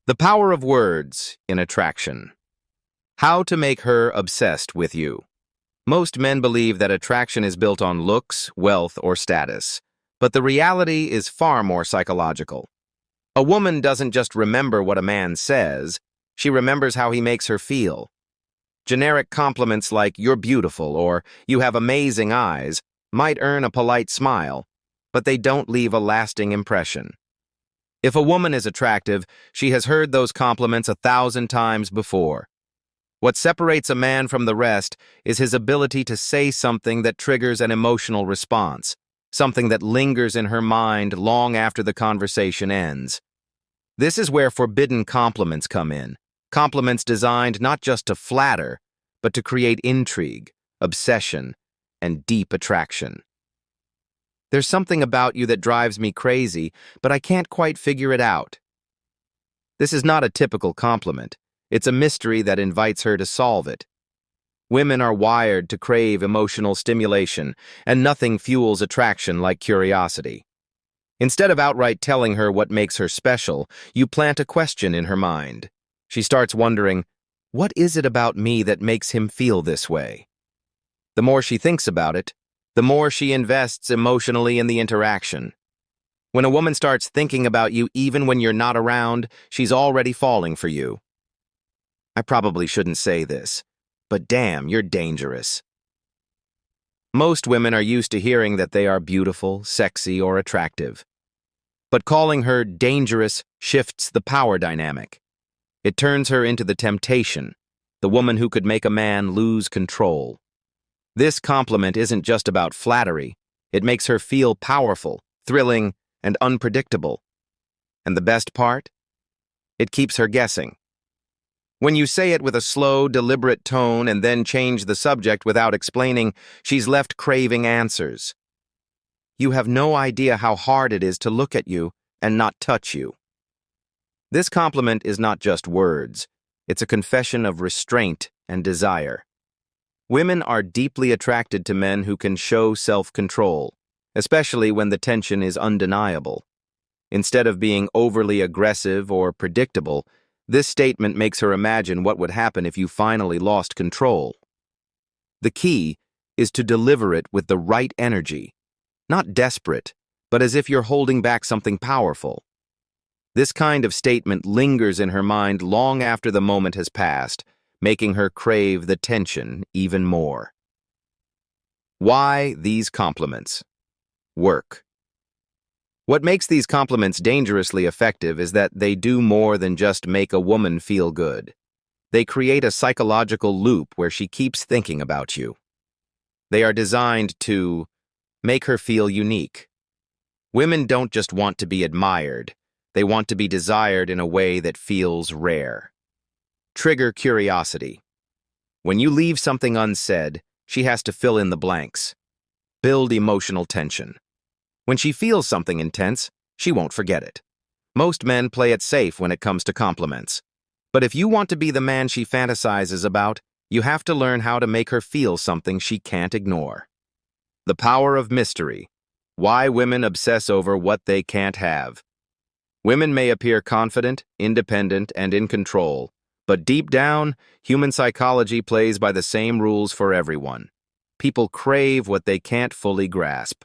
The power of words in attraction. How to make her obsessed with you. Most men believe that attraction is built on looks, wealth, or status. But the reality is far more psychological. A woman doesn't just remember what a man says, she remembers how he makes her feel. Generic compliments like, "You're beautiful," or "You have amazing eyes," might earn a polite smile, but they don't leave a lasting impression. If a woman is attractive, she has heard those compliments 1,000 times before. What separates a man from the rest is his ability to say something that triggers an emotional response, something that lingers in her mind long after the conversation ends. This is where forbidden compliments come in, compliments designed not just to flatter, but to create intrigue, obsession, and deep attraction. "There's something about you that drives me crazy, but I can't quite figure it out." This is not a typical compliment. It's a mystery that invites her to solve it. Women are wired to crave emotional stimulation, and nothing fuels attraction like curiosity. Instead of outright telling her what makes her special, you plant a question in her mind. She starts wondering, what is it about me that makes him feel this way? The more she thinks about it, the more she invests emotionally in the interaction. When a woman starts thinking about you even when you're not around, she's already falling for you. I probably shouldn't say this, but damn, you're dangerous. Most women are used to hearing that they are beautiful, sexy, or attractive. But calling her dangerous shifts the power dynamic. It turns her into the temptation, the woman who could make a man lose control. This compliment isn't just about flattery. It makes her feel powerful, thrilling, and unpredictable. And the best part? It keeps her guessing. When you say it with a slow, deliberate tone and then change the subject without explaining, she's left craving answers. You have no idea how hard it is to look at you and not touch you. This compliment is not just words. It's a confession of restraint and desire. Women are deeply attracted to men who can show self-control, especially when the tension is undeniable. Instead of being overly aggressive or predictable, this statement makes her imagine what would happen if you finally lost control. The key is to deliver it with the right energy, not desperate, but as if you're holding back something powerful. This kind of statement lingers in her mind long after the moment has passed, making her crave the tension even more. Why these compliments work? What makes these compliments dangerously effective is that they do more than just make a woman feel good. They create a psychological loop where she keeps thinking about you. They are designed to make her feel unique. Women don't just want to be admired, they want to be desired in a way that feels rare. Trigger curiosity. When you leave something unsaid, she has to fill in the blanks. Build emotional tension. When she feels something intense, she won't forget it. Most men play it safe when it comes to compliments. But if you want to be the man she fantasizes about, you have to learn how to make her feel something she can't ignore. The power of mystery. Why women obsess over what they can't have. Women may appear confident, independent, and in control, but deep down, human psychology plays by the same rules for everyone. People crave what they can't fully grasp.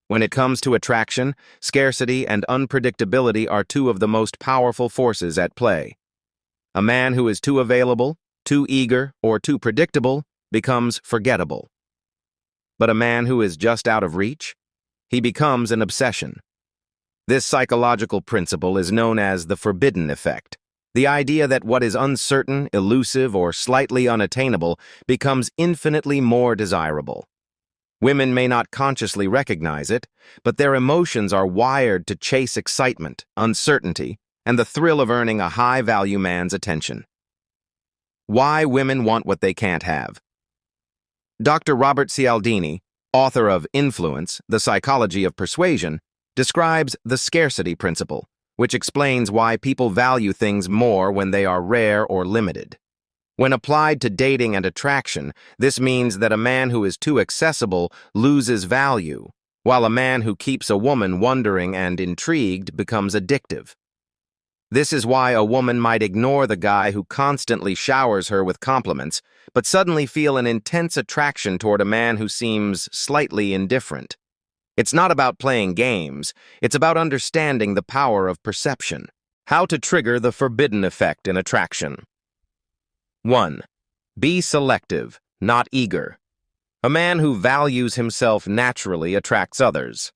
When it comes to attraction, scarcity and unpredictability are two of the most powerful forces at play. A man who is too available, too eager, or too predictable becomes forgettable. But a man who is just out of reach, he becomes an obsession. This psychological principle is known as the forbidden effect. The idea that what is uncertain, elusive, or slightly unattainable becomes infinitely more desirable. Women may not consciously recognize it, but their emotions are wired to chase excitement, uncertainty, and the thrill of earning a high-value man's attention. Why women want what they can't have. Dr. Robert Cialdini, author of Influence, The Psychology of Persuasion, describes the scarcity principle, which explains why people value things more when they are rare or limited. When applied to dating and attraction, this means that a man who is too accessible loses value, while a man who keeps a woman wondering and intrigued becomes addictive. This is why a woman might ignore the guy who constantly showers her with compliments, but suddenly feel an intense attraction toward a man who seems slightly indifferent. It's not about playing games, it's about understanding the power of perception. How to trigger the forbidden effect in attraction. 1. Be selective, not eager. A man who values himself naturally attracts others.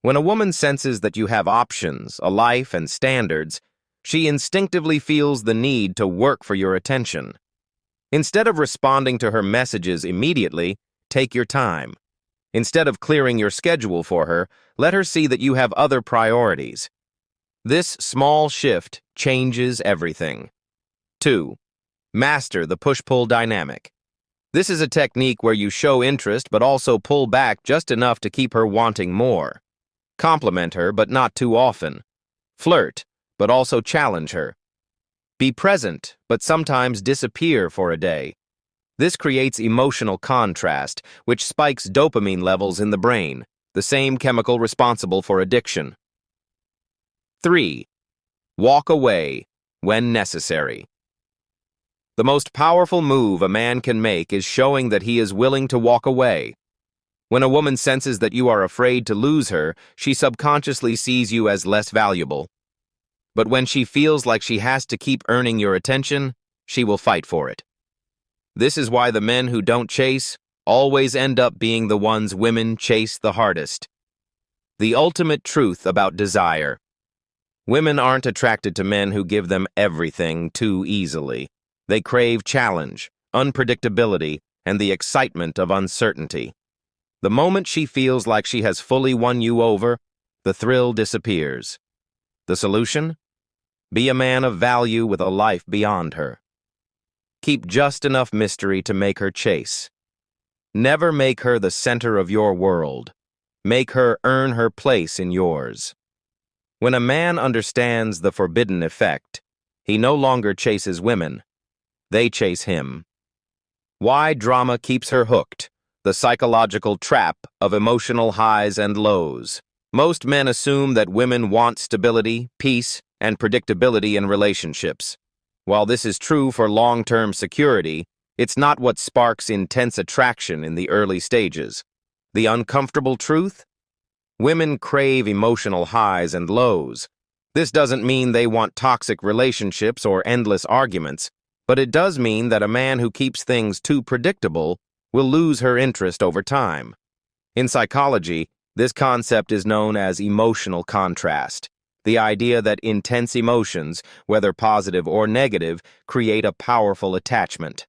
When a woman senses that you have options, a life, and standards, she instinctively feels the need to work for your attention. Instead of responding to her messages immediately, take your time. Instead of clearing your schedule for her, let her see that you have other priorities. This small shift changes everything. 2. Master the push-pull dynamic. This is a technique where you show interest but also pull back just enough to keep her wanting more. Compliment her, but not too often. Flirt, but also challenge her. Be present, but sometimes disappear for a day. This creates emotional contrast, which spikes dopamine levels in the brain, the same chemical responsible for addiction. 3. Walk away when necessary. The most powerful move a man can make is showing that he is willing to walk away. When a woman senses that you are afraid to lose her, she subconsciously sees you as less valuable. But when she feels like she has to keep earning your attention, she will fight for it. This is why the men who don't chase always end up being the ones women chase the hardest. The ultimate truth about desire. Women aren't attracted to men who give them everything too easily. They crave challenge, unpredictability, and the excitement of uncertainty. The moment she feels like she has fully won you over, the thrill disappears. The solution? Be a man of value with a life beyond her. Keep just enough mystery to make her chase. Never make her the center of your world. Make her earn her place in yours. When a man understands the forbidden effect, he no longer chases women. They chase him. Why drama keeps her hooked? The psychological trap of emotional highs and lows. Most men assume that women want stability, peace, and predictability in relationships. While this is true for long-term security, it's not what sparks intense attraction in the early stages. The uncomfortable truth? Women crave emotional highs and lows. This doesn't mean they want toxic relationships or endless arguments, but it does mean that a man who keeps things too predictable will lose her interest over time. In psychology, this concept is known as emotional contrast, the idea that intense emotions, whether positive or negative, create a powerful attachment.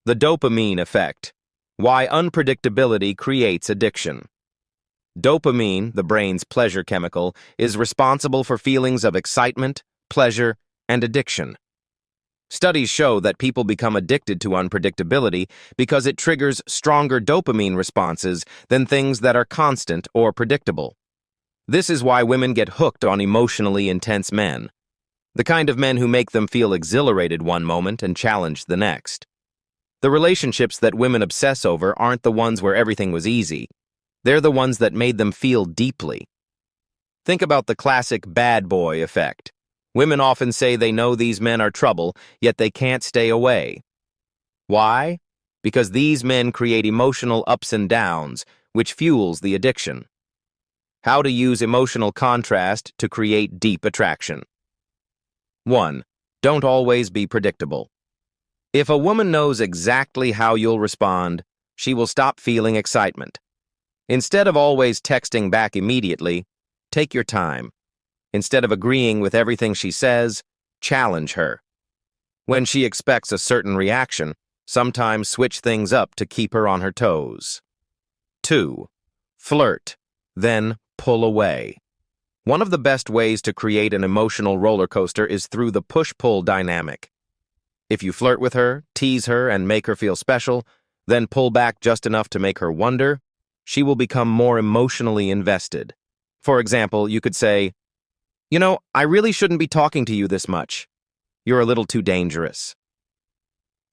The dopamine effect. Why unpredictability creates addiction. Dopamine, the brain's pleasure chemical, is responsible for feelings of excitement, pleasure, and addiction. Studies show that people become addicted to unpredictability because it triggers stronger dopamine responses than things that are constant or predictable. This is why women get hooked on emotionally intense men, the kind of men who make them feel exhilarated one moment and challenged the next. The relationships that women obsess over aren't the ones where everything was easy. They're the ones that made them feel deeply. Think about the classic bad boy effect. Women often say they know these men are trouble, yet they can't stay away. Why? Because these men create emotional ups and downs, which fuels the addiction. How to use emotional contrast to create deep attraction. 1. Don't always be predictable. If a woman knows exactly how you'll respond, she will stop feeling excitement. Instead of always texting back immediately, take your time. Instead of agreeing with everything she says, challenge her. When she expects a certain reaction, sometimes switch things up to keep her on her toes. 2. Flirt, then pull away. One of the best ways to create an emotional roller coaster is through the push-pull dynamic. If you flirt with her, tease her, and make her feel special, then pull back just enough to make her wonder, she will become more emotionally invested. For example, you could say, I really shouldn't be talking to you this much. You're a little too dangerous.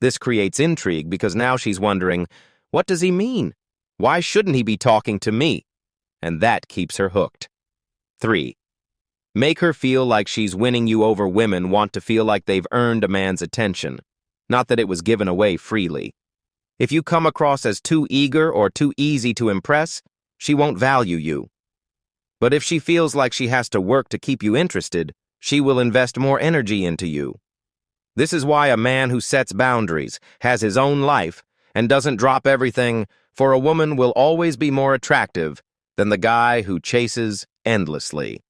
This creates intrigue because now she's wondering, what does he mean? Why shouldn't he be talking to me? And that keeps her hooked. 3. Make her feel like she's winning you over. Women want to feel like they've earned a man's attention, not that it was given away freely. If you come across as too eager or too easy to impress, she won't value you. But if she feels like she has to work to keep you interested, she will invest more energy into you. This is why a man who sets boundaries, has his own life, and doesn't drop everything for a woman will always be more attractive than the guy who chases endlessly.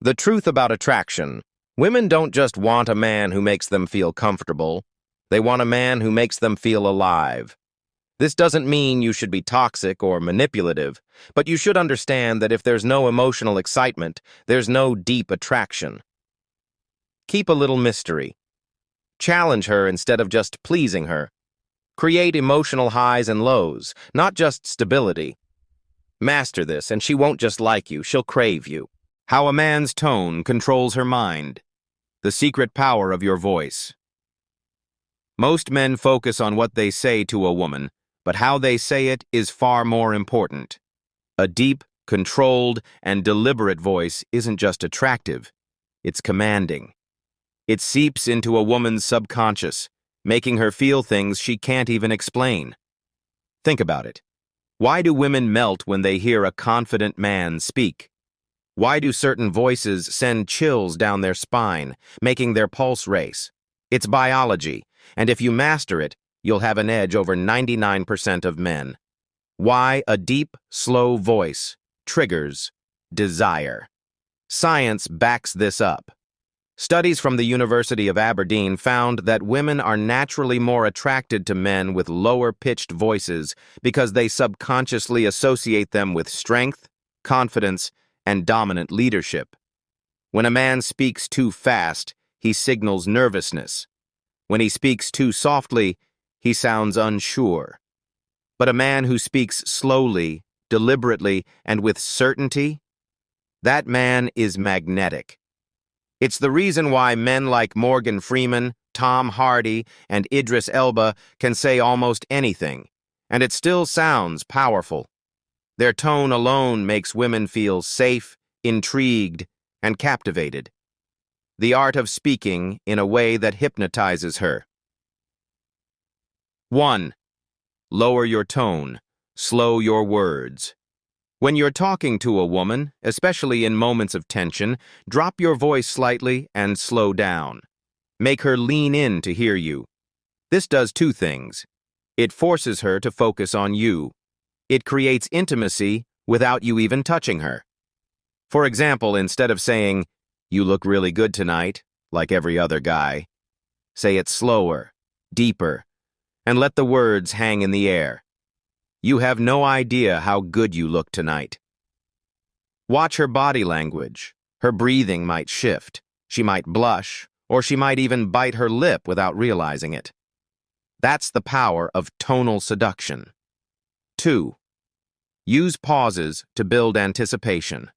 The truth about attraction: women don't just want a man who makes them feel comfortable. They want a man who makes them feel alive. This doesn't mean you should be toxic or manipulative, but you should understand that if there's no emotional excitement, there's no deep attraction. Keep a little mystery. Challenge her instead of just pleasing her. Create emotional highs and lows, not just stability. Master this, and she won't just like you, she'll crave you. How a man's tone controls her mind. The secret power of your voice. Most men focus on what they say to a woman, but how they say it is far more important. A deep, controlled, and deliberate voice isn't just attractive, it's commanding. It seeps into a woman's subconscious, making her feel things she can't even explain. Think about it. Why do women melt when they hear a confident man speak? Why do certain voices send chills down their spine, making their pulse race? It's biology, and if you master it, you'll have an edge over 99% of men. Why a deep, slow voice triggers desire. Science backs this up. Studies from the University of Aberdeen found that women are naturally more attracted to men with lower-pitched voices because they subconsciously associate them with strength, confidence, and dominant leadership. When a man speaks too fast, he signals nervousness. When he speaks too softly, he sounds unsure. But a man who speaks slowly, deliberately, and with certainty, that man is magnetic. It's the reason why men like Morgan Freeman, Tom Hardy, and Idris Elba can say almost anything, and it still sounds powerful. Their tone alone makes women feel safe, intrigued, and captivated. The art of speaking in a way that hypnotizes her. 1. Lower your tone. Slow your words. When you're talking to a woman, especially in moments of tension, drop your voice slightly and slow down. Make her lean in to hear you. This does two things. It forces her to focus on you. It creates intimacy without you even touching her. For example, instead of saying, "You look really good tonight," like every other guy, say it slower, deeper, and let the words hang in the air. "You have no idea how good you look tonight." Watch her body language. Her breathing might shift. She might blush, or she might even bite her lip without realizing it. That's the power of tonal seduction. 2. Use pauses to build anticipation.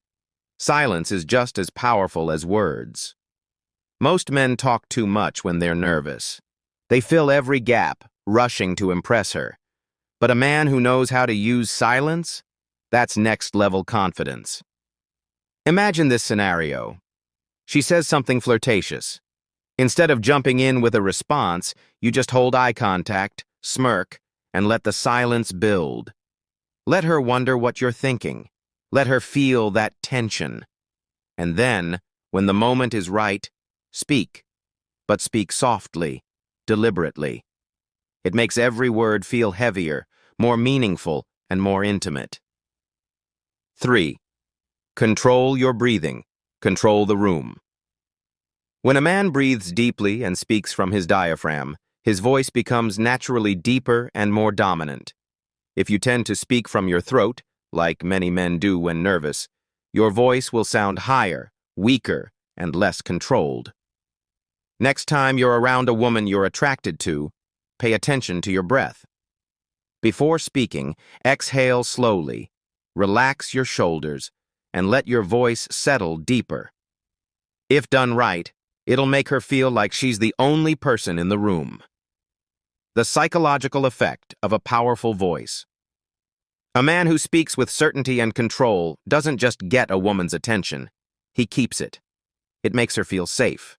Silence is just as powerful as words. Most men talk too much when they're nervous. They fill every gap, rushing to impress her. But a man who knows how to use silence, that's next-level confidence. Imagine this scenario. She says something flirtatious. Instead of jumping in with a response, you just hold eye contact, smirk, and let the silence build. Let her wonder what you're thinking. Let her feel that tension. And then, when the moment is right, speak. But speak softly, deliberately. It makes every word feel heavier, more meaningful, and more intimate. 3. Control your breathing. Control the room. When a man breathes deeply and speaks from his diaphragm, his voice becomes naturally deeper and more dominant. If you tend to speak from your throat, like many men do when nervous, your voice will sound higher, weaker, and less controlled. Next time you're around a woman you're attracted to, pay attention to your breath. Before speaking, exhale slowly, relax your shoulders, and let your voice settle deeper. If done right, it'll make her feel like she's the only person in the room. The psychological effect of a powerful voice. A man who speaks with certainty and control doesn't just get a woman's attention, he keeps it. It makes her feel safe.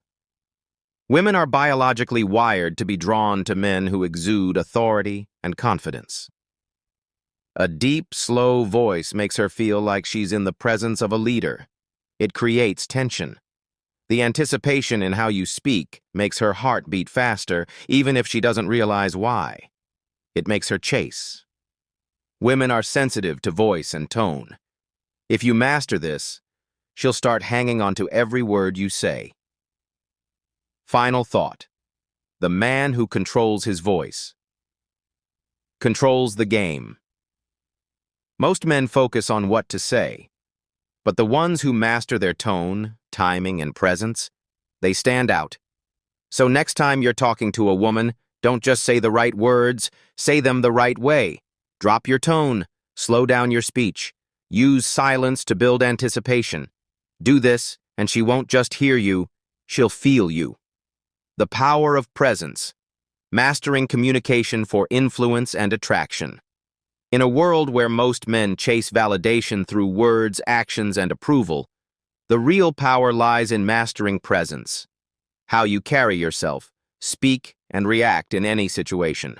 Women are biologically wired to be drawn to men who exude authority and confidence. A deep, slow voice makes her feel like she's in the presence of a leader. It creates tension. The anticipation in how you speak makes her heart beat faster, even if she doesn't realize why. It makes her chase. Women are sensitive to voice and tone. If you master this, she'll start hanging on to every word you say. Final thought. The man who controls his voice controls the game. Most men focus on what to say, but the ones who master their tone, timing, and presence, they stand out. So next time you're talking to a woman, don't just say the right words, say them the right way. Drop your tone, slow down your speech, use silence to build anticipation. Do this, and she won't just hear you, she'll feel you. The power of presence, mastering communication for influence and attraction. In a world where most men chase validation through words, actions, and approval, the real power lies in mastering presence. How you carry yourself, speak, and react in any situation.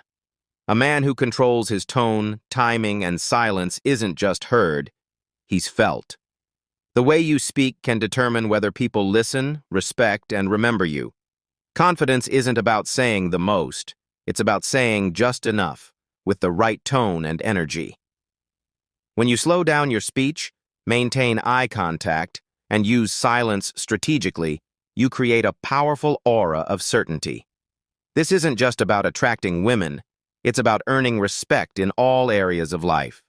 A man who controls his tone, timing, and silence isn't just heard, he's felt. The way you speak can determine whether people listen, respect, and remember you. Confidence isn't about saying the most, it's about saying just enough, with the right tone and energy. When you slow down your speech, maintain eye contact, and use silence strategically, you create a powerful aura of certainty. This isn't just about attracting women, it's about earning respect in all areas of life.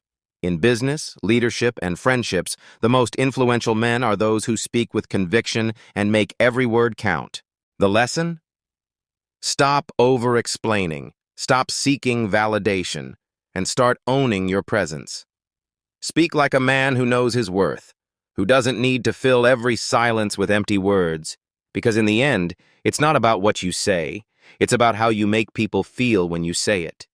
In business, leadership, and friendships, the most influential men are those who speak with conviction and make every word count. The lesson? Stop over-explaining, stop seeking validation, and start owning your presence. Speak like a man who knows his worth, who doesn't need to fill every silence with empty words, because in the end, it's not about what you say, it's about how you make people feel when you say it.